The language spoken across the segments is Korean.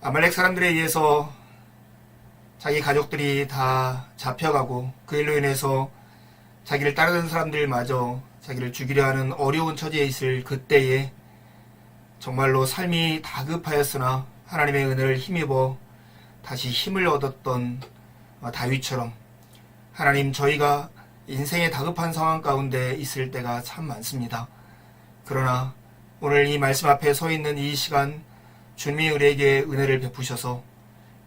아말렉 사람들에 의해서 자기 가족들이 다 잡혀가고 그 일로 인해서 자기를 따르는 사람들마저 자기를 죽이려 하는 어려운 처지에 있을 그때에 정말로 삶이 다급하였으나 하나님의 은혜를 힘입어 다시 힘을 얻었던 다윗처럼 하나님, 저희가 인생의 다급한 상황 가운데 있을 때가 참 많습니다. 그러나 오늘 이 말씀 앞에 서 있는 이 시간 주님이 우리에게 은혜를 베푸셔서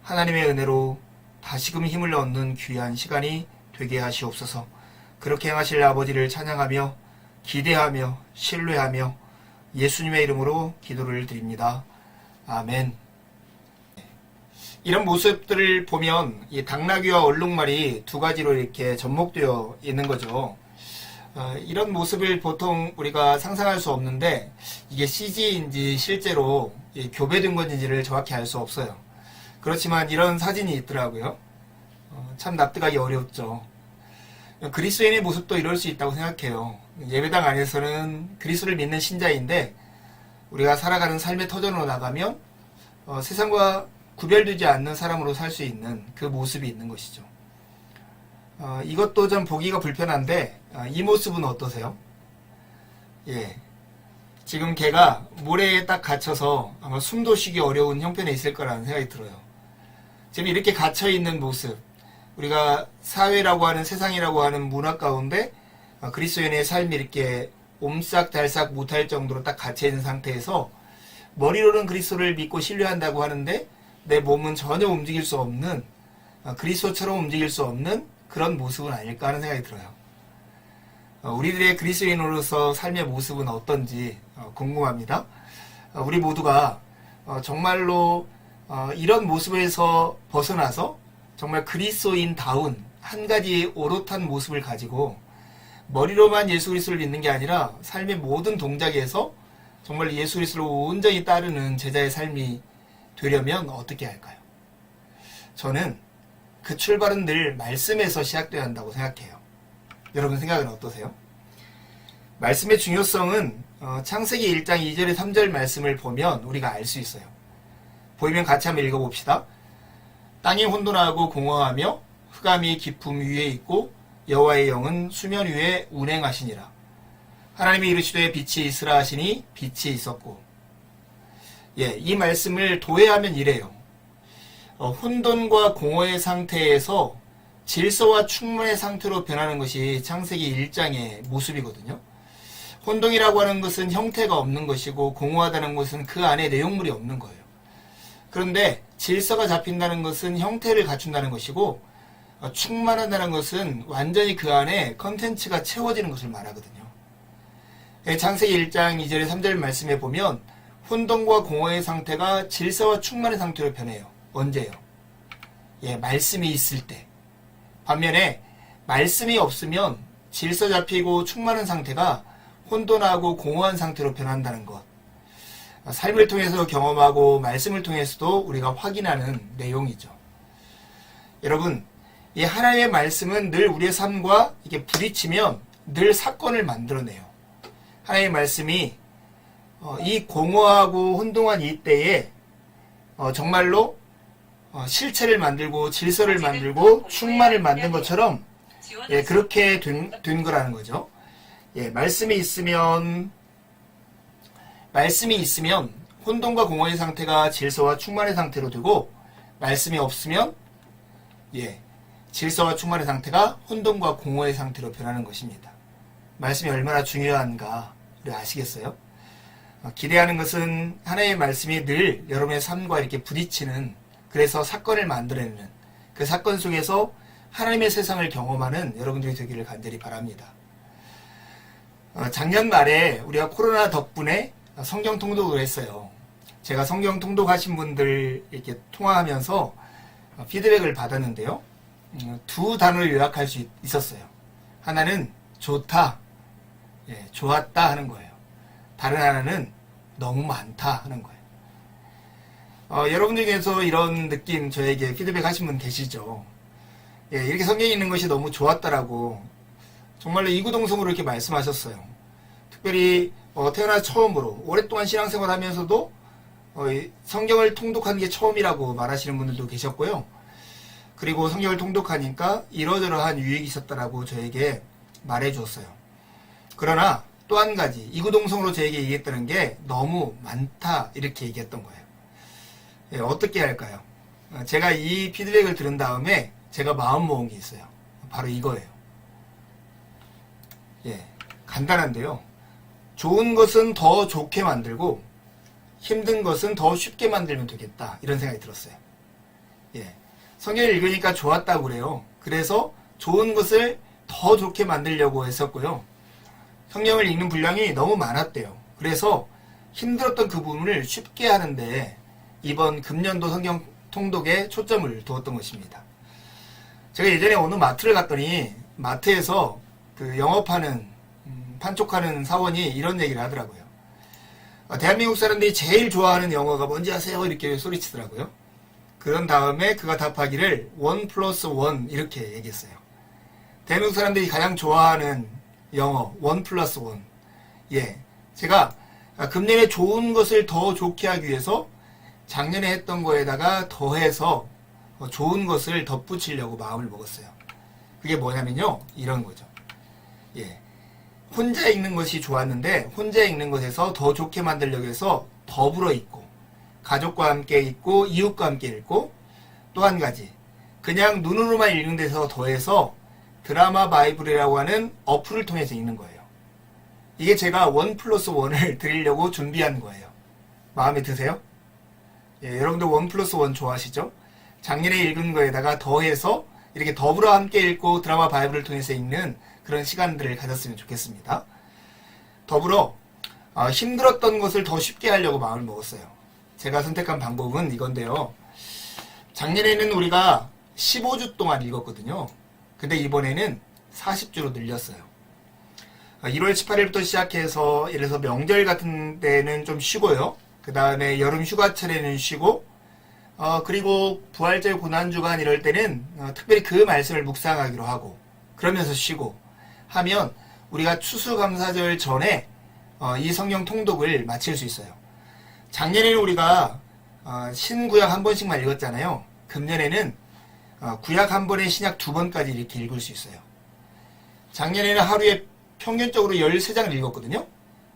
하나님의 은혜로 다시금 힘을 얻는 귀한 시간이 되게 하시옵소서. 그렇게 행하실 아버지를 찬양하며 기대하며 신뢰하며 예수님의 이름으로 기도를 드립니다. 아멘. 이런 모습들을 보면 이 당나귀와 얼룩말이 두 가지로 이렇게 접목되어 있는 거죠. 이런 모습을 보통 우리가 상상할 수 없는데 이게 CG인지 실제로 교배된 건지를 정확히 알 수 없어요. 그렇지만 이런 사진이 있더라고요. 참 납득하기 어렵죠. 그리스도인의 모습도 이럴 수 있다고 생각해요. 예배당 안에서는 그리스도를 믿는 신자인데 우리가 살아가는 삶의 터전으로 나가면 세상과 구별되지 않는 사람으로 살 수 있는 그 모습이 있는 것이죠. 이것도 좀 보기가 불편한데 이 모습은 어떠세요? 예, 지금 걔가 모래에 딱 갇혀서 아마 숨도 쉬기 어려운 형편에 있을 거라는 생각이 들어요. 지금 이렇게 갇혀있는 모습, 우리가 사회라고 하는, 세상이라고 하는 문화 가운데 그리스도인의 삶이 이렇게 옴싹달싹 못할 정도로 딱 갇혀있는 상태에서 머리로는 그리스도를 믿고 신뢰한다고 하는데 내 몸은 전혀 움직일 수 없는, 그리스도처럼 움직일 수 없는 그런 모습은 아닐까 하는 생각이 들어요. 우리들의 그리스도인으로서 삶의 모습은 어떤지 궁금합니다. 우리 모두가 정말로 이런 모습에서 벗어나서 정말 그리스도인다운 한 가지 오롯한 모습을 가지고 머리로만 예수 그리스도를 믿는 게 아니라 삶의 모든 동작에서 정말 예수 그리스도를 온전히 따르는 제자의 삶이 되려면 어떻게 할까요? 저는 그 출발은 늘 말씀에서 시작돼야 한다고 생각해요. 여러분 생각은 어떠세요? 말씀의 중요성은 창세기 1장 2절에 3절 말씀을 보면 우리가 알 수 있어요. 보이면 같이 한번 읽어봅시다. 땅이 혼돈하고 공허하며 흑암이 깊음 위에 있고 여호와의 영은 수면 위에 운행하시니라. 하나님이 이르시되 빛이 있으라 하시니 빛이 있었고. 이 말씀을 도해하면 이래요. 혼돈과 공허의 상태에서 질서와 충만의 상태로 변하는 것이 창세기 1장의 모습이거든요. 혼돈이라고 하는 것은 형태가 없는 것이고 공허하다는 것은 그 안에 내용물이 없는 거예요. 그런데 질서가 잡힌다는 것은 형태를 갖춘다는 것이고 충만하다는 것은 완전히 그 안에 컨텐츠가 채워지는 것을 말하거든요. 창세기 1장 2절에 3절 말씀에 보면 혼돈과 공허의 상태가 질서와 충만의 상태로 변해요. 언제요? 말씀이 있을 때. 반면에 말씀이 없으면 질서 잡히고 충만한 상태가 혼돈하고 공허한 상태로 변한다는 것. 삶을 통해서 경험하고 말씀을 통해서도 우리가 확인하는 내용이죠. 여러분, 이 하나님의 말씀은 늘 우리의 삶과 이게 부딪히면 늘 사건을 만들어내요. 하나님의 말씀이 이 공허하고 혼동한 이 때에 정말로 실체를 만들고 질서를 만들고 충만을 만든 것처럼 그렇게 된 거라는 거죠. 말씀이 있으면 혼돈과 공허의 상태가 질서와 충만의 상태로 되고 말씀이 없으면 질서와 충만의 상태가 혼돈과 공허의 상태로 변하는 것입니다. 말씀이 얼마나 중요한가 우리 아시겠어요? 기대하는 것은 하나님의 말씀이 늘 여러분의 삶과 이렇게 부딪히는, 그래서 사건을 만들어내는 그 사건 속에서 하나님의 세상을 경험하는 여러분들이 되기를 간절히 바랍니다. 작년 말에 우리가 코로나 덕분에 성경 통독을 했어요. 제가 성경 통독하신 분들 이렇게 통화하면서 피드백을 받았는데요. 두 단어를 요약할 수 있었어요. 하나는 좋다, 좋았다 하는 거예요. 다른 하나는 너무 많다 하는 거예요. 여러분들 중에서 이런 느낌 저에게 피드백 하신 분 계시죠? 이렇게 성경에 있는 것이 너무 좋았다라고 정말로 이구동성으로 이렇게 말씀하셨어요. 특별히 태어나 처음으로 오랫동안 신앙생활 하면서도 이 성경을 통독한 게 처음이라고 말하시는 분들도 계셨고요. 그리고 성경을 통독하니까 이러저러한 유익이 있었다라고 저에게 말해 주었어요. 그러나 또 한 가지 이구동성으로 저에게 얘기했다는 게 너무 많다 이렇게 얘기했던 거예요. 예, 어떻게 할까요? 제가 이 피드백을 들은 다음에 제가 마음 먹은 게 있어요. 바로 이거예요. 예, 간단한데요. 좋은 것은 더 좋게 만들고 힘든 것은 더 쉽게 만들면 되겠다 이런 생각이 들었어요. 예, 성경을 읽으니까 좋았다고 그래요. 그래서 좋은 것을 더 좋게 만들려고 했었고요. 성경을 읽는 분량이 너무 많았대요. 그래서 힘들었던 그 부분을 쉽게 하는데 이번 금년도 성경 통독에 초점을 두었던 것입니다. 제가 예전에 어느 마트를 갔더니 마트에서 그 영업하는 판촉하는 사원이 이런 얘기를 하더라고요. 대한민국 사람들이 제일 좋아하는 영어가 뭔지 아세요? 이렇게 소리치더라고요. 그런 다음에 그가 답하기를 1+1 이렇게 얘기했어요. 대한민국 사람들이 가장 좋아하는 영어 1+1. 예, 제가 금년에 좋은 것을 더 좋게 하기 위해서 작년에 했던 거에다가 더해서 좋은 것을 덧붙이려고 마음을 먹었어요. 그게 뭐냐면요, 이런 거죠. 예, 혼자 읽는 것이 좋았는데 혼자 읽는 것에서 더 좋게 만들려고 해서 더불어 읽고 가족과 함께 읽고 이웃과 함께 읽고 또 한 가지 그냥 눈으로만 읽는 데서 더해서 드라마 바이블이라고 하는 어플을 통해서 읽는 거예요. 이게 제가 1+1을 드리려고 준비한 거예요. 마음에 드세요? 예, 여러분들 1+1 좋아하시죠? 작년에 읽은 거에다가 더해서 이렇게 더불어 함께 읽고 드라마 바이블을 통해서 읽는 그런 시간들을 가졌으면 좋겠습니다. 더불어 힘들었던 것을 더 쉽게 하려고 마음을 먹었어요. 제가 선택한 방법은 이건데요. 작년에는 우리가 15주 동안 읽었거든요. 근데 이번에는 40주로 늘렸어요. 1월 18일부터 시작해서 예를 들어서 명절 같은 데는 좀 쉬고요. 그 다음에 여름 휴가철에는 쉬고 그리고 부활절 고난주간 이럴 때는 특별히 그 말씀을 묵상하기로 하고 그러면서 쉬고 하면 우리가 추수감사절 전에 이 성경 통독을 마칠 수 있어요. 작년에는 우리가 신구약 한 번씩만 읽었잖아요. 금년에는 구약 한 번에 신약 두 번까지 이렇게 읽을 수 있어요. 작년에는 하루에 평균적으로 13장을 읽었거든요.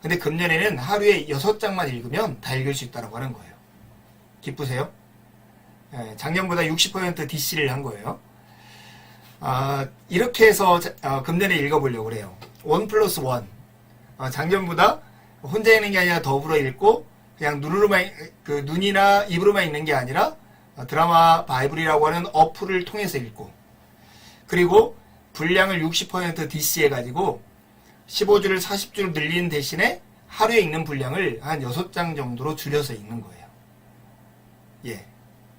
근데 금년에는 하루에 6장만 읽으면 다 읽을 수 있다고 하는 거예요. 기쁘세요? 작년보다 60% DC를 한 거예요. 이렇게 해서 금년에 읽어보려고 그래요. 1+1. 작년보다 혼자 읽는 게 아니라 더불어 읽고 그냥 눈이나 입으로만 읽는 게 아니라 드라마 바이블이라고 하는 어플을 통해서 읽고 그리고 분량을 60% DC 해가지고 15주를 40주로 늘리는 대신에 하루에 읽는 분량을 한 6장 정도로 줄여서 읽는 거예요. 예,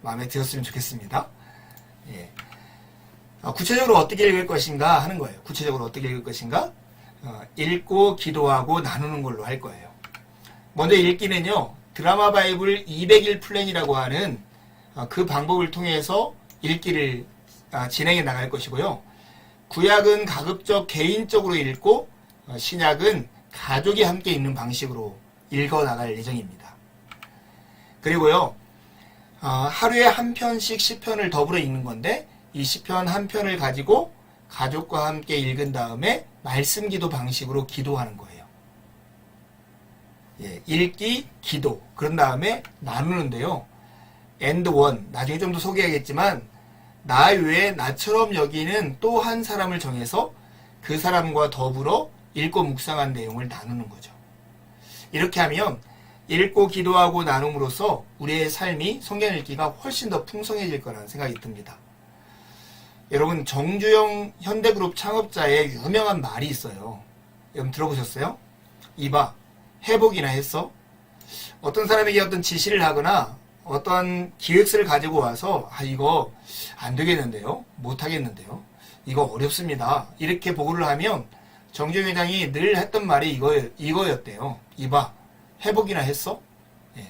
마음에 드셨으면 좋겠습니다. 예. 구체적으로 어떻게 읽을 것인가 하는 거예요. 구체적으로 어떻게 읽을 것인가? 읽고 기도하고 나누는 걸로 할 거예요. 먼저 읽기는요. 드라마 바이블 200일 플랜이라고 하는 그 방법을 통해서 읽기를 진행해 나갈 것이고요. 구약은 가급적 개인적으로 읽고 신약은 가족이 함께 읽는 방식으로 읽어 나갈 예정입니다. 그리고요. 하루에 한 편씩 시편을 더불어 읽는 건데 이 시편 한 편을 가지고 가족과 함께 읽은 다음에 말씀 기도 방식으로 기도하는 거예요. 예, 읽기, 기도. 그런 다음에 나누는데요. and one. 나중에 좀 더 소개하겠지만 나 외에 나처럼 여기는 또 한 사람을 정해서 그 사람과 더불어 읽고 묵상한 내용을 나누는 거죠. 이렇게 하면 읽고 기도하고 나눔으로써 우리의 삶이 성경 읽기가 훨씬 더 풍성해질 거라는 생각이 듭니다. 여러분 정주영 현대그룹 창업자의 유명한 말이 있어요. 여러분 들어보셨어요? 이봐 회복이나 했어? 어떤 사람에게 어떤 지시를 하거나 어떠한 기획서를 가지고 와서 이거 안 되겠는데요? 못 하겠는데요? 이거 어렵습니다. 이렇게 보고를 하면 정주영 회장이 늘 했던 말이 이거였대요. 이봐 회복이나 했어? 예.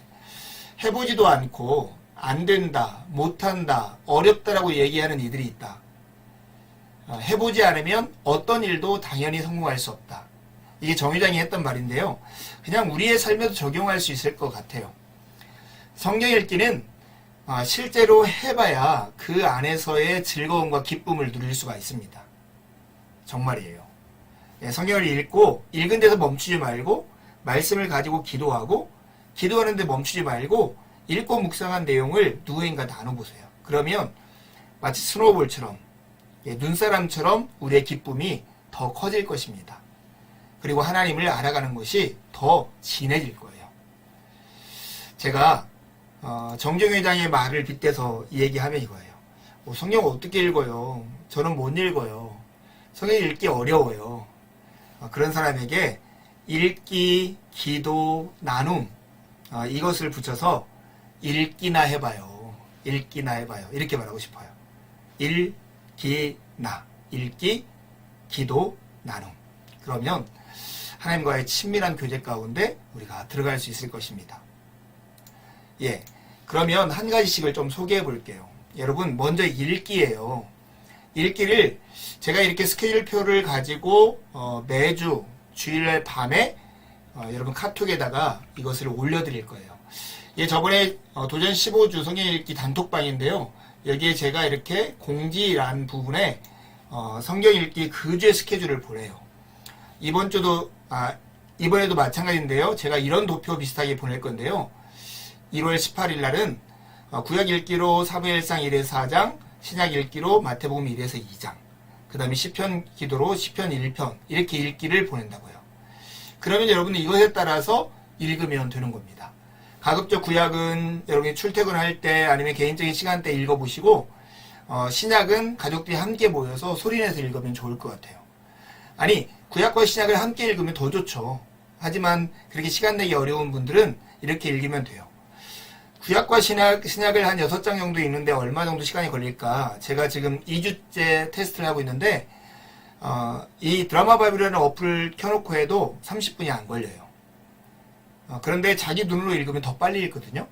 해보지도 않고 안 된다, 못한다, 어렵다라고 얘기하는 이들이 있다. 해보지 않으면 어떤 일도 당연히 성공할 수 없다. 이게 정 회장이 했던 말인데요. 그냥 우리의 삶에도 적용할 수 있을 것 같아요. 성경 읽기는 실제로 해봐야 그 안에서의 즐거움과 기쁨을 누릴 수가 있습니다. 정말이에요. 성경을 읽고 읽은 데서 멈추지 말고 말씀을 가지고 기도하고 기도하는데 멈추지 말고 읽고 묵상한 내용을 누구인가 나눠보세요. 그러면 마치 스노우볼처럼 눈사람처럼 우리의 기쁨이 더 커질 것입니다. 그리고 하나님을 알아가는 것이 더 진해질 거예요. 제가 정정 회장의 말을 빗대서 얘기하면 이거예요. 성경 어떻게 읽어요? 저는 못 읽어요. 성경 읽기 어려워요. 그런 사람에게 읽기, 기도, 나눔 이것을 붙여서 읽기나 해봐요. 읽기나 해봐요. 이렇게 말하고 싶어요. 읽기나 읽기, 기도, 나눔. 그러면 하나님과의 친밀한 교제 가운데 우리가 들어갈 수 있을 것입니다. 예, 그러면 한 가지씩을 좀 소개해 볼게요. 여러분, 먼저 읽기예요. 읽기를 제가 이렇게 스케줄표를 가지고 매주 주일날 밤에 여러분 카톡에다가 이것을 올려드릴 거예요. 예, 저번에 도전 15주 성경 읽기 단톡방인데요. 여기에 제가 이렇게 공지란 부분에 성경 읽기 그 주의 스케줄을 보내요. 이번에도 마찬가지인데요. 제가 이런 도표 비슷하게 보낼 건데요. 1월 18일 날은 구약 읽기로 사무엘상 1에서 4장, 신약 읽기로 마태복음 1에서 2장, 그 다음에 시편 기도로 시편 1편 이렇게 읽기를 보낸다고요. 그러면 여러분은 이것에 따라서 읽으면 되는 겁니다. 가급적 구약은 여러분이 출퇴근할 때 아니면 개인적인 시간대 읽어보시고 신약은 가족들이 함께 모여서 소리내서 읽으면 좋을 것 같아요. 아니, 구약과 신약을 함께 읽으면 더 좋죠. 하지만 그렇게 시간 내기 어려운 분들은 이렇게 읽으면 돼요. 구약과 신약을 한 6장 정도 읽는데 얼마 정도 시간이 걸릴까? 제가 지금 2주째 테스트를 하고 있는데 이 드라마 바이블이라는 어플을 켜놓고 해도 30분이 안 걸려요. 그런데 자기 눈으로 읽으면 더 빨리 읽거든요.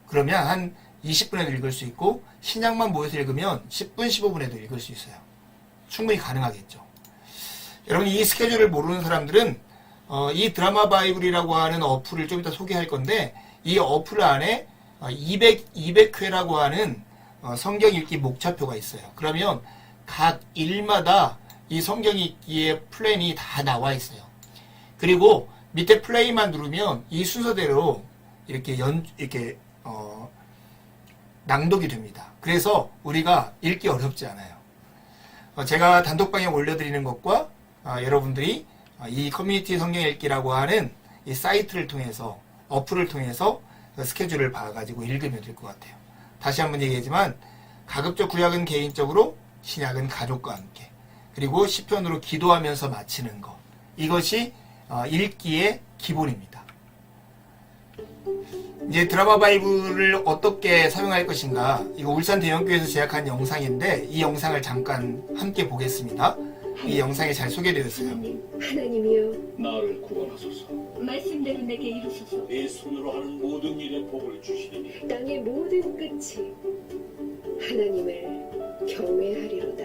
그러면 한 20분에도 읽을 수 있고 신약만 모여서 읽으면 10분, 15분에도 읽을 수 있어요. 충분히 가능하겠죠. 여러분, 이 스케줄을 모르는 사람들은 이 드라마 바이블이라고 하는 어플을 좀 이따 소개할 건데 이 어플 안에 200회라고 하는 성경 읽기 목차표가 있어요. 그러면 각 일마다 이 성경 읽기의 플랜이 다 나와 있어요. 그리고 밑에 플레이만 누르면 이 순서대로 이렇게 낭독이 됩니다. 그래서 우리가 읽기 어렵지 않아요. 제가 단톡방에 올려드리는 것과 여러분들이 이 커뮤니티 성경 읽기라고 하는 이 사이트를 통해서 어플을 통해서 스케줄을 봐가지고 읽으면 될 것 같아요. 다시 한번 얘기하지만 가급적 구약은 개인적으로, 신약은 가족과 함께, 그리고 시편으로 기도하면서 마치는 것, 이것이 읽기의 기본입니다. 이제 드라마 바이블을 어떻게 사용할 것인가, 이거 울산 대형교회에서 제작한 영상인데 이 영상을 잠깐 함께 보겠습니다. 이 영상에 잘 소개되어 있어요. 하나님이여, 나를 구원하소서. 말씀대로 내게 이루소서. 내 손으로 하는 모든 일에 복을 주시리니 땅의 모든 끝이 하나님을 경외하리로다.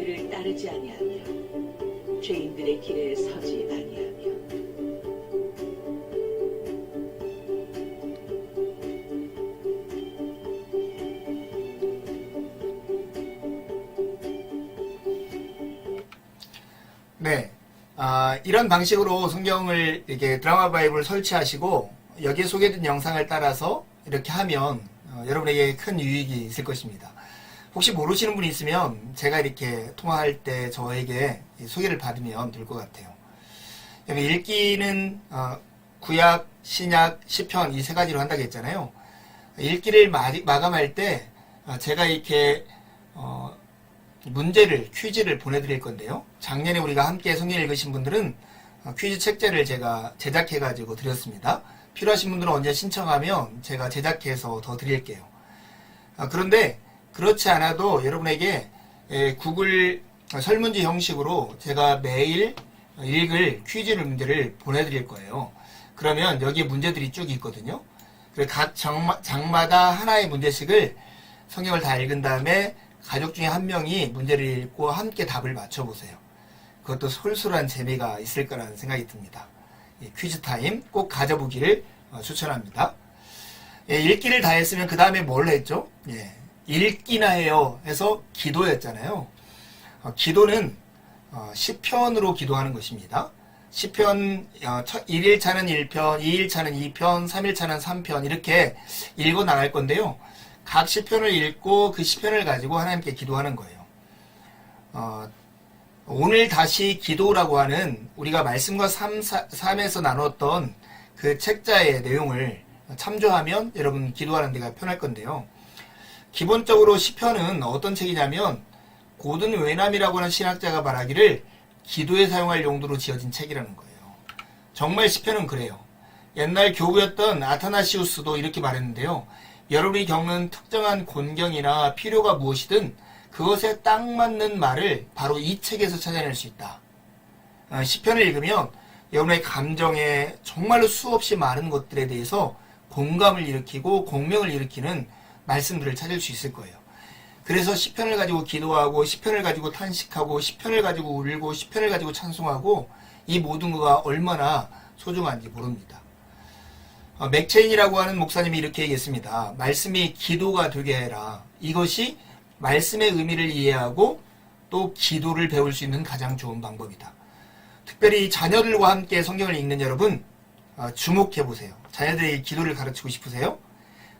길을 따르지 아니하며 죄인들의 길에 서지 아니하며 네. 이런 방식으로 성경을 이렇게 드라마 바이블 설치하시고 여기에 소개된 영상을 따라서 이렇게 하면 여러분에게 큰 유익이 있을 것입니다. 혹시 모르시는 분이 있으면 제가 이렇게 통화할 때 저에게 소개를 받으면 될 것 같아요. 여기 읽기는 구약, 신약, 시편 이 세 가지로 한다고 했잖아요. 읽기를 마감할 때 제가 이렇게 문제를, 퀴즈를 보내드릴 건데요. 작년에 우리가 함께 성경 읽으신 분들은 퀴즈 책자를 제가 제작해가지고 드렸습니다. 필요하신 분들은 언제 신청하면 제가 제작해서 더 드릴게요. 그런데 그렇지 않아도 여러분에게 구글 설문지 형식으로 제가 매일 읽을 퀴즈 문제를 보내드릴 거예요. 그러면 여기에 문제들이 쭉 있거든요. 그래서 각 장마다 하나의 문제씩을 성경을 다 읽은 다음에 가족 중에 한 명이 문제를 읽고 함께 답을 맞춰보세요. 그것도 솔솔한 재미가 있을 거라는 생각이 듭니다. 퀴즈 타임 꼭 가져보기를 추천합니다. 읽기를 다 했으면 그 다음에 뭘 했죠? 읽기나 해요 해서 기도였잖아요. 기도는 시편으로 기도하는 것입니다. 시편 1일차는 1편, 2일차는 2편, 3일차는 3편 이렇게 읽어 나갈 건데요. 각 시편을 읽고 그 시편을 가지고 하나님께 기도하는 거예요. 오늘 다시 기도라고 하는 우리가 말씀과 삶에서 나눴던 그 책자의 내용을 참조하면 여러분 기도하는 데가 편할 건데요. 기본적으로 시편은 어떤 책이냐면 고든 웨남이라고 하는 신학자가 말하기를 기도에 사용할 용도로 지어진 책이라는 거예요. 정말 시편은 그래요. 옛날 교부였던 아타나시우스도 이렇게 말했는데요. 여러분이 겪는 특정한 곤경이나 필요가 무엇이든 그것에 딱 맞는 말을 바로 이 책에서 찾아낼 수 있다. 시편을 읽으면 여러분의 감정에 정말로 수없이 많은 것들에 대해서 공감을 일으키고 공명을 일으키는 말씀들을 찾을 수 있을 거예요. 그래서 시편을 가지고 기도하고 시편을 가지고 탄식하고 시편을 가지고 울고 시편을 가지고 찬송하고 이 모든 것가 얼마나 소중한지 모릅니다. 맥체인이라고 하는 목사님이 이렇게 얘기했습니다. 말씀이 기도가 되게 해라. 이것이 말씀의 의미를 이해하고 또 기도를 배울 수 있는 가장 좋은 방법이다. 특별히 자녀들과 함께 성경을 읽는 여러분 주목해 보세요. 자녀들에게 기도를 가르치고 싶으세요?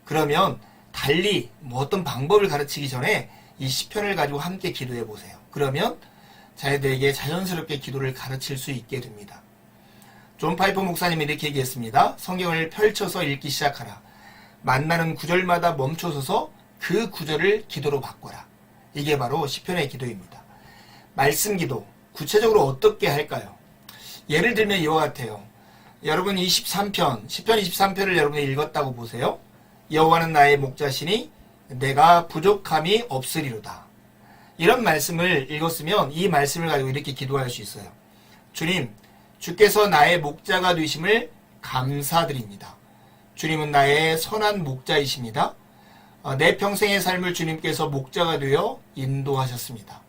그러면 달리 어떤 방법을 가르치기 전에 이 시편을 가지고 함께 기도해 보세요. 그러면 자녀들에게 자연스럽게 기도를 가르칠 수 있게 됩니다. 존 파이퍼 목사님이 이렇게 얘기했습니다. 성경을 펼쳐서 읽기 시작하라. 만나는 구절마다 멈춰서서 그 구절을 기도로 바꿔라. 이게 바로 시편의 기도입니다. 말씀 기도, 구체적으로 어떻게 할까요? 예를 들면 이와 같아요. 여러분 23편, 시편 23편을 여러분이 읽었다고 보세요. 여호와는 나의 목자시니 내가 부족함이 없으리로다. 이런 말씀을 읽었으면 이 말씀을 가지고 이렇게 기도할 수 있어요. 주님, 주께서 나의 목자가 되심을 감사드립니다. 주님은 나의 선한 목자이십니다. 내 평생의 삶을 주님께서 목자가 되어 인도하셨습니다.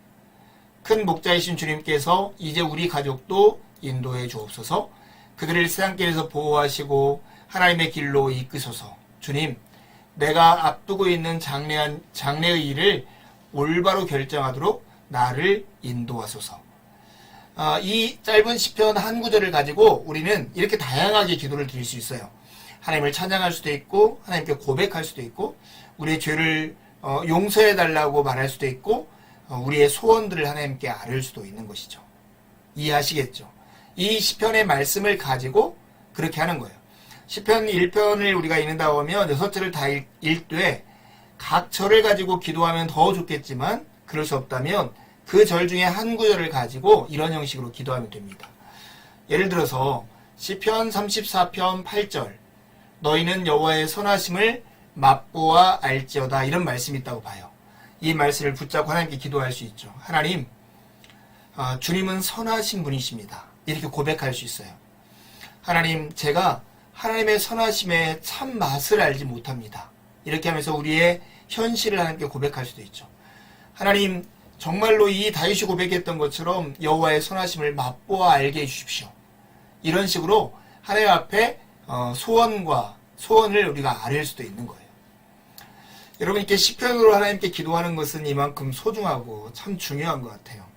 큰 목자이신 주님께서 이제 우리 가족도 인도해 주옵소서. 그들을 세상길에서 보호하시고 하나님의 길로 이끄소서. 주님, 내가 앞두고 있는 장래의 일을 올바로 결정하도록 나를 인도하소서. 이 짧은 시편 한 구절을 가지고 우리는 이렇게 다양하게 기도를 드릴 수 있어요. 하나님을 찬양할 수도 있고 하나님께 고백할 수도 있고 우리의 죄를 용서해 달라고 말할 수도 있고 우리의 소원들을 하나님께 아뢰을 수도 있는 것이죠. 이해하시겠죠? 이 시편의 말씀을 가지고 그렇게 하는 거예요. 시편 1편을 우리가 읽는다 보면 6절을 다 읽되 각 절을 가지고 기도하면 더 좋겠지만 그럴 수 없다면 그 절 중에 한 구절을 가지고 이런 형식으로 기도하면 됩니다. 예를 들어서 시편 34편 8절 너희는 여호와의 선하심을 맛보아 알지어다 이런 말씀이 있다고 봐요. 이 말씀을 붙잡고 하나님께 기도할 수 있죠. 하나님, 주님은 선하신 분이십니다. 이렇게 고백할 수 있어요. 하나님, 제가 하나님의 선하심의 참 맛을 알지 못합니다. 이렇게 하면서 우리의 현실을 하나님께 고백할 수도 있죠. 하나님, 정말로 이 다윗이 고백했던 것처럼 여호와의 선하심을 맛보아 알게 해주십시오. 이런 식으로 하나님 앞에 소원을 우리가 아뢰일 수도 있는 거예요. 여러분, 이렇게 시편으로 하나님께 기도하는 것은 이만큼 소중하고 참 중요한 것 같아요.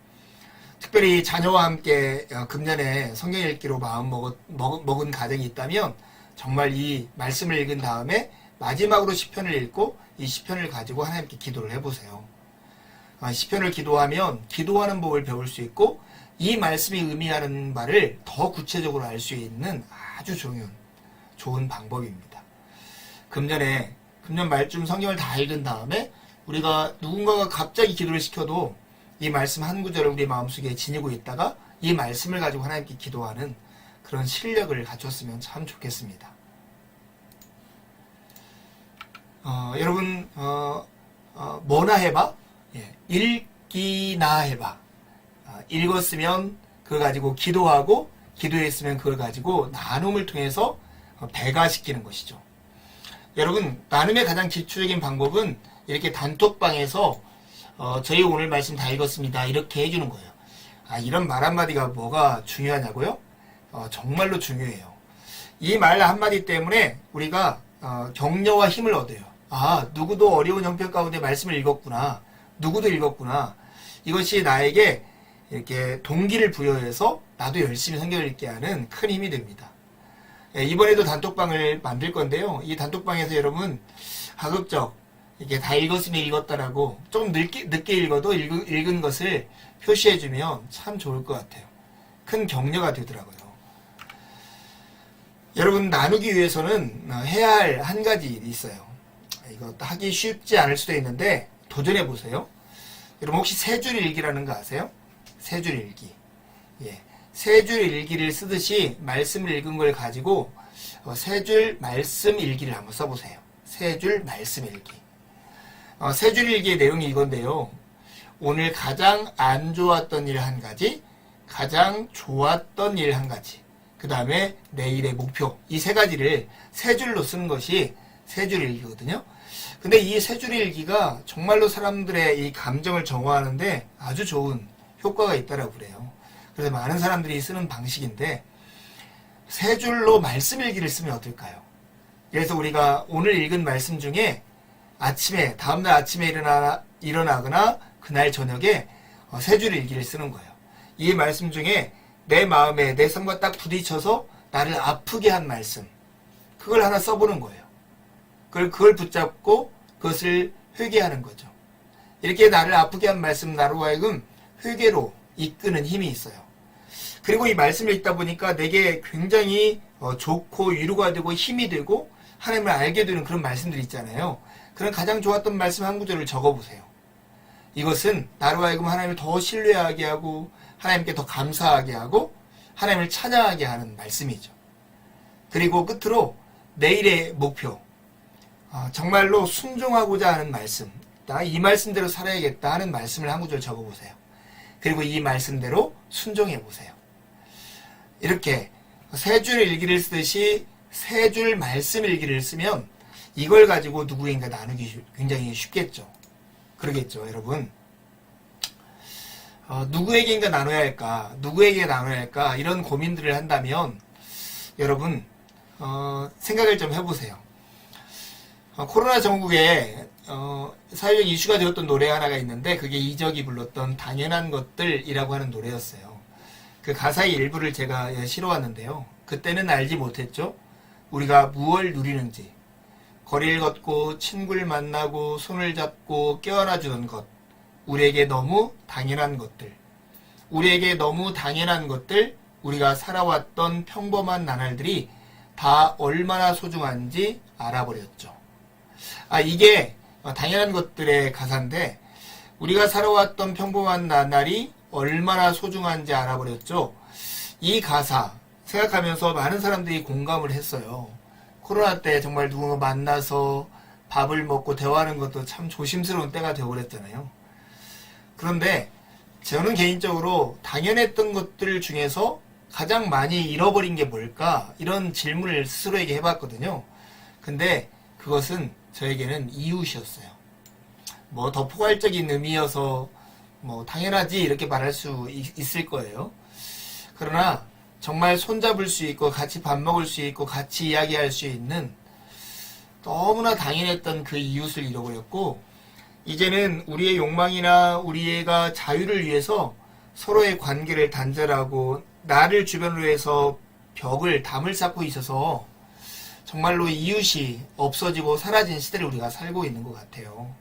특별히 자녀와 함께 금년에 성경 읽기로 마음 먹은 가정이 있다면 정말 이 말씀을 읽은 다음에 마지막으로 시편을 읽고 이 시편을 가지고 하나님께 기도를 해보세요. 시편을 기도하면 기도하는 법을 배울 수 있고 이 말씀이 의미하는 바를 더 구체적으로 알 수 있는 아주 좋은 방법입니다. 금년 말쯤 성경을 다 읽은 다음에 우리가 누군가가 갑자기 기도를 시켜도 이 말씀 한 구절을 우리 마음속에 지니고 있다가 이 말씀을 가지고 하나님께 기도하는 그런 실력을 갖췄으면 참 좋겠습니다. 여러분, 뭐나 해봐? 읽기나 해봐. 읽었으면 그걸 가지고 기도하고 기도했으면 그걸 가지고 나눔을 통해서 배가시키는 것이죠. 여러분, 나눔의 가장 기초적인 방법은 이렇게 단톡방에서 저희 오늘 말씀 다 읽었습니다. 이렇게 해주는 거예요. 이런 말 한마디가 뭐가 중요하냐고요? 정말로 중요해요. 이 말 한마디 때문에 우리가 격려와 힘을 얻어요. 누구도 어려운 형편 가운데 말씀을 읽었구나. 누구도 읽었구나. 이것이 나에게 이렇게 동기를 부여해서 나도 열심히 성경을 읽게 하는 큰 힘이 됩니다. 이번에도 단톡방을 만들 건데요. 이 단톡방에서 여러분 가급적 이렇게 다 읽었으면 읽었다라고 조금 늦게 읽어도 읽은 것을 표시해주면 참 좋을 것 같아요. 큰 격려가 되더라고요. 여러분, 나누기 위해서는 해야 할 한 가지 일이 있어요. 이거 하기 쉽지 않을 수도 있는데 도전해 보세요. 여러분, 혹시 세 줄 일기라는 거 아세요? 세 줄 일기. 세 줄 일기를 쓰듯이 말씀을 읽은 걸 가지고 세 줄 말씀 일기를 한번 써보세요. 세 줄 말씀 일기. 세 줄 일기의 내용이 이건데요. 오늘 가장 안 좋았던 일 한 가지, 가장 좋았던 일 한 가지, 그 다음에 내일의 목표, 이 세 가지를 세 줄로 쓰는 것이 세 줄 일기거든요. 근데 이 세 줄 일기가 정말로 사람들의 이 감정을 정화하는데 아주 좋은 효과가 있다라고 그래요. 그래서 많은 사람들이 쓰는 방식인데 세 줄로 말씀 일기를 쓰면 어떨까요? 그래서 우리가 오늘 읽은 말씀 중에 다음날 아침에 일어나거나 그날 저녁에 세 줄 일기를 쓰는 거예요. 이 말씀 중에 내 마음에 내 삶과 딱 부딪혀서 나를 아프게 한 말씀, 그걸 하나 써보는 거예요. 그걸 붙잡고 그것을 회개하는 거죠. 이렇게 나를 아프게 한 말씀, 나로 하여금 회개로 이끄는 힘이 있어요. 그리고 이 말씀을 읽다 보니까 내게 굉장히 좋고 위로가 되고 힘이 되고 하나님을 알게 되는 그런 말씀들이 있잖아요. 그런 가장 좋았던 말씀 한 구절을 적어보세요. 이것은 나로 하여금 하나님을 더 신뢰하게 하고 하나님께 더 감사하게 하고 하나님을 찬양하게 하는 말씀이죠. 그리고 끝으로 내일의 목표, 정말로 순종하고자 하는 말씀, 나 이 말씀대로 살아야겠다 하는 말씀을 한 구절 적어보세요. 그리고 이 말씀대로 순종해보세요. 이렇게 세 줄 일기를 쓰듯이 세 줄 말씀 일기를 쓰면 이걸 가지고 누구인가 나누기 굉장히 쉽겠죠. 그러겠죠, 여러분. 누구에게인가 나눠야 할까, 누구에게 나눠야 할까, 이런 고민들을 한다면 여러분 생각을 좀 해보세요. 코로나 전국에 사회적 이슈가 되었던 노래 하나가 있는데 그게 이적이 불렀던 당연한 것들이라고 하는 노래였어요. 그 가사의 일부를 제가 실어왔는데요. 그때는 알지 못했죠. 우리가 무엇을 누리는지. 거리를 걷고 친구를 만나고 손을 잡고 껴안아주는 것. 우리에게 너무 당연한 것들. 우리에게 너무 당연한 것들, 우리가 살아왔던 평범한 나날들이 다 얼마나 소중한지 알아버렸죠. 이게 당연한 것들의 가사인데 우리가 살아왔던 평범한 나날이 얼마나 소중한지 알아버렸죠. 이 가사 생각하면서 많은 사람들이 공감을 했어요. 코로나 때 정말 누군가 만나서 밥을 먹고 대화하는 것도 참 조심스러운 때가 되어버렸잖아요. 그런데 저는 개인적으로 당연했던 것들 중에서 가장 많이 잃어버린 게 뭘까? 이런 질문을 스스로에게 해봤거든요. 근데 그것은 저에게는 이웃이었어요. 더 포괄적인 의미여서 뭐 당연하지 이렇게 말할 수 있을 거예요. 그러나 정말 손잡을 수 있고 같이 밥 먹을 수 있고 같이 이야기할 수 있는 너무나 당연했던 그 이웃을 잃어버렸고, 이제는 우리의 욕망이나 우리가 자유를 위해서 서로의 관계를 단절하고 나를 주변으로 해서 벽을 담을 쌓고 있어서 정말로 이웃이 없어지고 사라진 시대를 우리가 살고 있는 것 같아요.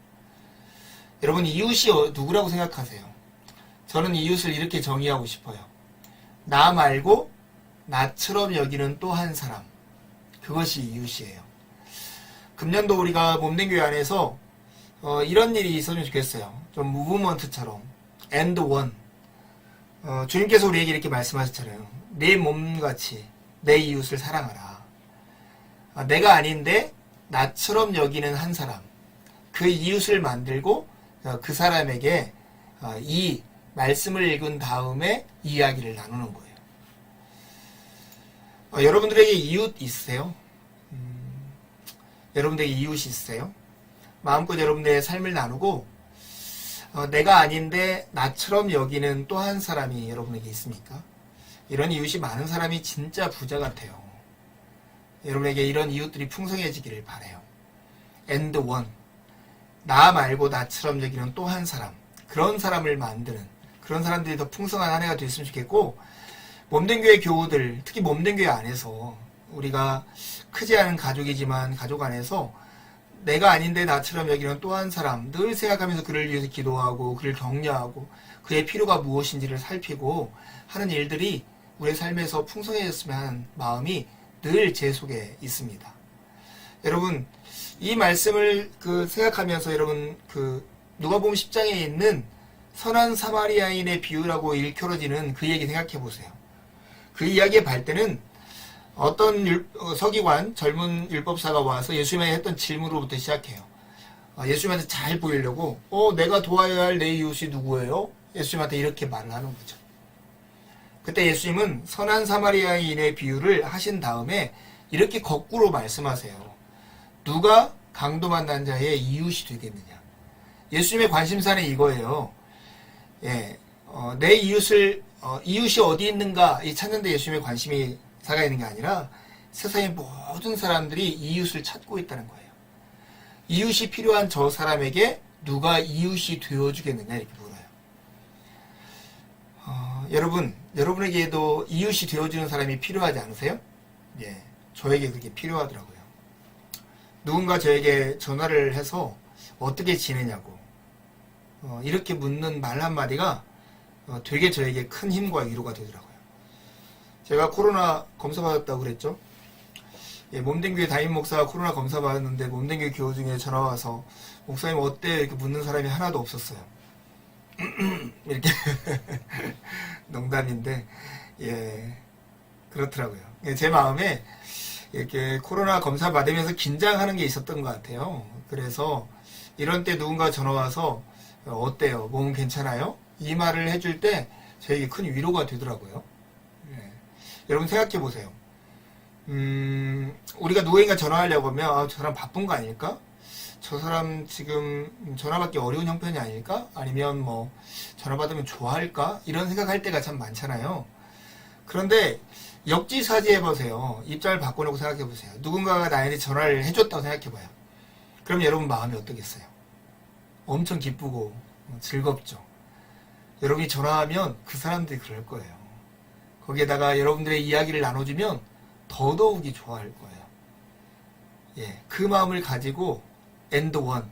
여러분, 이웃이 누구라고 생각하세요? 저는 이웃을 이렇게 정의하고 싶어요. 나 말고 나처럼 여기는 또 한 사람. 그것이 이웃이에요. 금년도 우리가 몸된 교회 안에서 이런 일이 있었으면 좋겠어요. 좀 무브먼트처럼 and one. 주님께서 우리에게 이렇게 말씀하셨잖아요. 내 몸같이 내 이웃을 사랑하라. 내가 아닌데 나처럼 여기는 한 사람. 그 이웃을 만들고 그 사람에게 이 말씀을 읽은 다음에 이야기를 나누는 거예요. 여러분들에게 이웃 있으세요? 여러분들에게 이웃이 있으세요? 마음껏 여러분들의 삶을 나누고 내가 아닌데 나처럼 여기는 또 한 사람이 여러분에게 있습니까? 이런 이웃이 많은 사람이 진짜 부자 같아요. 여러분에게 이런 이웃들이 풍성해지기를 바라요. and one. 나 말고 나처럼 여기는 또 한 사람. 그런 사람을 만드는, 그런 사람들이 더 풍성한 한 해가 됐으면 좋겠고, 몸된 교회 교우들, 특히 몸된 교회 안에서 우리가 크지 않은 가족이지만 가족 안에서 내가 아닌데 나처럼 여기는 또 한 사람 늘 생각하면서 그를 위해서 기도하고 그를 격려하고 그의 필요가 무엇인지를 살피고 하는 일들이 우리의 삶에서 풍성해졌으면 하는 마음이 늘 제 속에 있습니다. 여러분, 이 말씀을 생각하면서 여러분 누가복음 10장에 있는 선한 사마리아인의 비유라고 일컬어지는 그 얘기 생각해 보세요. 그 이야기의 발대는 어떤 서기관, 젊은 율법사가 와서 예수님에게 했던 질문으로부터 시작해요. 예수님한테 잘 보이려고, 내가 도와야 할 내 이웃이 누구예요? 예수님한테 이렇게 말을 하는 거죠. 그때 예수님은 선한 사마리아인의 비유를 하신 다음에 이렇게 거꾸로 말씀하세요. 누가 강도 만난 자의 이웃이 되겠느냐? 예수님의 관심사는 이거예요. 내 이웃이 어디 있는가 이 찾는 데 예수님의 관심이 사가 있는 게 아니라 세상의 모든 사람들이 이웃을 찾고 있다는 거예요. 이웃이 필요한 저 사람에게 누가 이웃이 되어주겠느냐 이렇게 물어요. 여러분에게도 이웃이 되어주는 사람이 필요하지 않으세요? 예, 저에게 그게 필요하더라고요. 누군가 저에게 전화를 해서 어떻게 지내냐고 이렇게 묻는 말 한마디가 되게 저에게 큰 힘과 위로가 되더라고요. 제가 코로나 검사 받았다고 그랬죠. 몸된 교회 담임 목사가 코로나 검사 받았는데 몸된 교회 교우 중에 전화 와서 목사님 어때요? 이렇게 묻는 사람이 하나도 없었어요. 이렇게 농담인데 그렇더라고요. 제 마음에 이렇게 코로나 검사 받으면서 긴장하는 게 있었던 것 같아요. 그래서 이런 때 누군가 전화 와서 어때요? 몸은 괜찮아요? 이 말을 해줄 때 저에게 큰 위로가 되더라고요. 여러분 생각해 보세요. 우리가 누구인가 전화하려고 하면 저 사람 바쁜 거 아닐까? 저 사람 지금 전화 받기 어려운 형편이 아닐까? 아니면 뭐 전화 받으면 좋아할까? 이런 생각할 때가 참 많잖아요. 그런데 역지사지 해보세요. 입장을 바꿔놓고 생각해 보세요. 누군가가 나에게 전화를 해줬다고 생각해 봐요. 그럼 여러분 마음이 어떠겠어요? 엄청 기쁘고 즐겁죠. 여러분이 전화하면 그 사람들이 그럴 거예요. 거기에다가 여러분들의 이야기를 나눠주면 더더욱이 좋아할 거예요. 그 마음을 가지고 and one.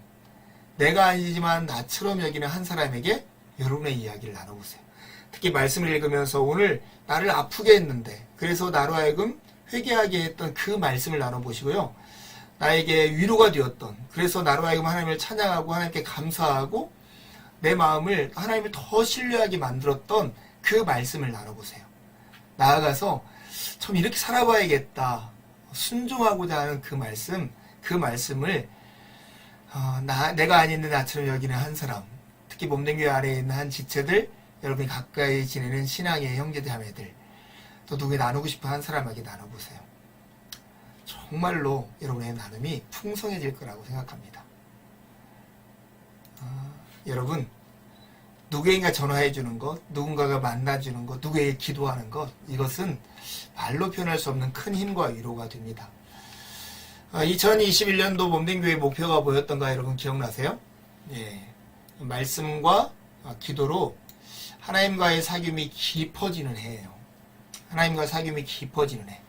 내가 아니지만 나처럼 여기는 한 사람에게 여러분의 이야기를 나눠보세요. 특히 말씀을 읽으면서 오늘 나를 아프게 했는데 그래서 나로 하여금 회개하게 했던 그 말씀을 나눠보시고요. 나에게 위로가 되었던 그래서 나로 하여금 하나님을 찬양하고 하나님께 감사하고 내 마음을 하나님을 더 신뢰하게 만들었던 그 말씀을 나눠보세요. 나아가서 참 이렇게 살아봐야겠다. 순종하고자 하는 그 말씀을 내가 아닌데 나처럼 여기는 한 사람, 특히 몸된 교회 아래에 있는 한 지체들, 여러분이 가까이 지내는 신앙의 형제들 자매들, 또 누구에 나누고 싶은 한 사람에게 나눠보세요. 정말로 여러분의 나눔이 풍성해질 거라고 생각합니다. 여러분, 누구에게 전화해 주는 것, 누군가가 만나주는 것, 누구에게 기도하는 것, 이것은 말로 표현할 수 없는 큰 힘과 위로가 됩니다. 2021년도 몸된 교회 목표가 뭐였던가 여러분 기억나세요? 예, 말씀과 기도로 하나님과의 사귐이 깊어지는 해예요. 하나님과 사귐이 깊어지는 해.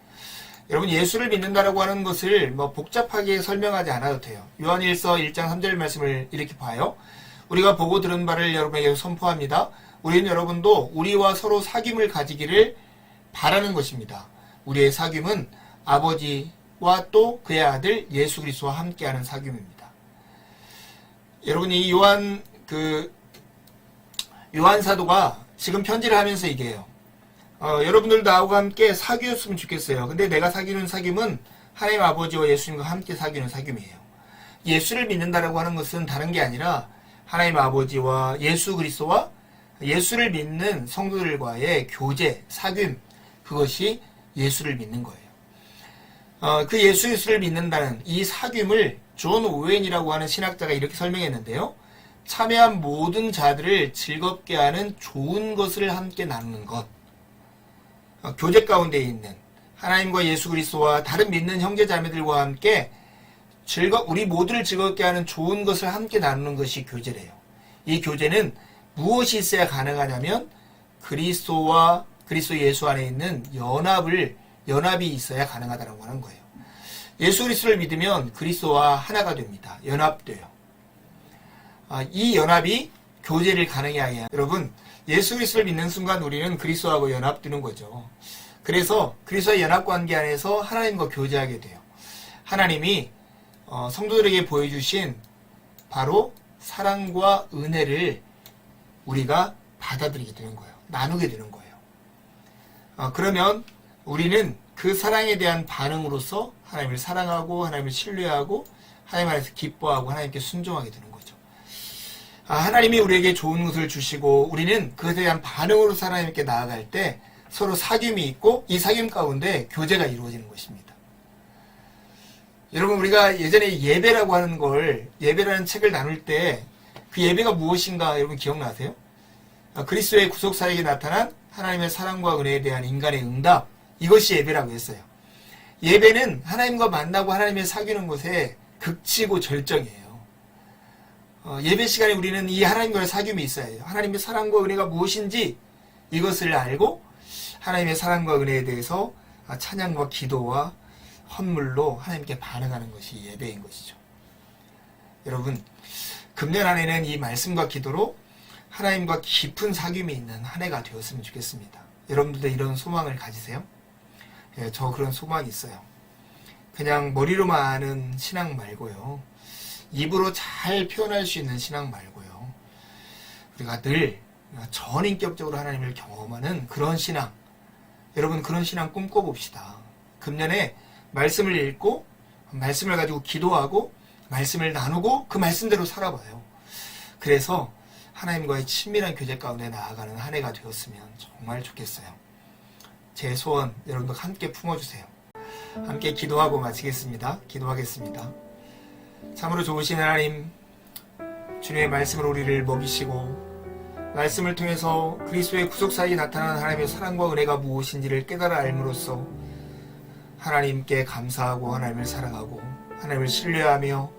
여러분 예수를 믿는다라고 하는 것을 복잡하게 설명하지 않아도 돼요. 요한일서 1장 3절 말씀을 이렇게 봐요. 우리가 보고 들은 바를 여러분에게 선포합니다. 우리는 여러분도 우리와 서로 사귐을 가지기를 바라는 것입니다. 우리의 사귐은 아버지와 또 그의 아들 예수 그리스도와 함께하는 사귐입니다. 여러분이 요한 사도가 지금 편지를 하면서 얘기해요. 여러분들 나하고 함께 사귀었으면 좋겠어요. 근데 내가 사귀는 사귐은 하나님 아버지와 예수님과 함께 사귀는 사귐이에요. 예수를 믿는다라고 하는 것은 다른 게 아니라 하나님 아버지와 예수 그리스도와 예수를 믿는 성도들과의 교제, 사귐, 그것이 예수를 믿는 거예요. 그 예수 그리스도를 믿는다는 이 사귐을 존 오웬이라고 하는 신학자가 이렇게 설명했는데요. 참여한 모든 자들을 즐겁게 하는 좋은 것을 함께 나누는 것. 교제 가운데 있는 하나님과 예수 그리스도와 다른 믿는 형제 자매들과 함께 우리 모두를 즐겁게 하는 좋은 것을 함께 나누는 것이 교제래요. 이 교제는 무엇이 있어야 가능하냐면 그리스도 예수 안에 있는 연합이 있어야 가능하다고 하는 거예요. 예수 그리스도를 믿으면 그리스도와 하나가 됩니다. 연합돼요. 이 연합이 교제를 가능하게 해야 여러분 예수 그리스도를 믿는 순간 우리는 그리스도하고 연합되는 거죠. 그래서 그리스도의 연합관계 안에서 하나님과 교제하게 돼요. 하나님이 성도들에게 보여주신 바로 사랑과 은혜를 우리가 받아들이게 되는 거예요. 나누게 되는 거예요. 그러면 우리는 그 사랑에 대한 반응으로서 하나님을 사랑하고 하나님을 신뢰하고 하나님 안에서 기뻐하고 하나님께 순종하게 되는 거죠. 하나님이 우리에게 좋은 것을 주시고 우리는 그것에 대한 반응으로 하나님께 나아갈 때 서로 사귐이 있고 이 사귐 가운데 교제가 이루어지는 것입니다. 여러분 우리가 예전에 예배라고 하는 예배라는 책을 나눌 때 그 예배가 무엇인가 여러분 기억나세요? 그리스도의 구속사에게 나타난 하나님의 사랑과 은혜에 대한 인간의 응답, 이것이 예배라고 했어요. 예배는 하나님과 만나고 하나님의 사귀는 것에 극치고 절정이에요. 예배 시간에 우리는 이 하나님과의 사귐이 있어야 해요. 하나님의 사랑과 은혜가 무엇인지 이것을 알고 하나님의 사랑과 은혜에 대해서 찬양과 기도와 헌물로 하나님께 반응하는 것이 예배인 것이죠. 여러분 금년 안에는 이 말씀과 기도로 하나님과 깊은 사귐이 있는 한 해가 되었으면 좋겠습니다. 여러분들도 이런 소망을 가지세요? 예, 저 그런 소망이 있어요. 그냥 머리로만 아는 신앙 말고요. 입으로 잘 표현할 수 있는 신앙 말고요. 우리가 늘 전인격적으로 하나님을 경험하는 그런 신앙. 여러분 그런 신앙 꿈꿔봅시다. 금년에 말씀을 읽고 말씀을 가지고 기도하고 말씀을 나누고 그 말씀대로 살아봐요. 그래서 하나님과의 친밀한 교제 가운데 나아가는 한 해가 되었으면 정말 좋겠어요. 제 소원 여러분도 함께 품어주세요. 함께 기도하고 마치겠습니다. 기도하겠습니다. 참으로 좋으신 하나님, 주님의 말씀으로 우리를 먹이시고 말씀을 통해서 그리스도의 구속사에 나타난 하나님의 사랑과 은혜가 무엇인지를 깨달아 알므로써 하나님께 감사하고 하나님을 사랑하고 하나님을 신뢰하며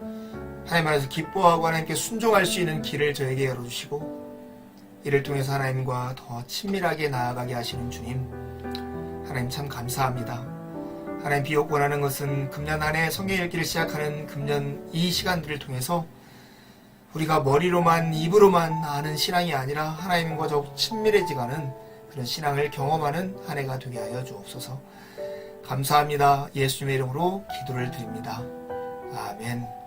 하나님 안에서 기뻐하고 하나님께 순종할 수 있는 길을 저에게 열어주시고 이를 통해서 하나님과 더 친밀하게 나아가게 하시는 주님, 하나님 참 감사합니다. 하나님 비록 원하는 것은 금년 안에 성경 읽기를 시작하는 금년 이 시간들을 통해서 우리가 머리로만 입으로만 아는 신앙이 아니라 하나님과 더욱 친밀해지가는 그런 신앙을 경험하는 한 해가 되게 하여 주옵소서. 감사합니다. 예수님의 이름으로 기도를 드립니다. 아멘.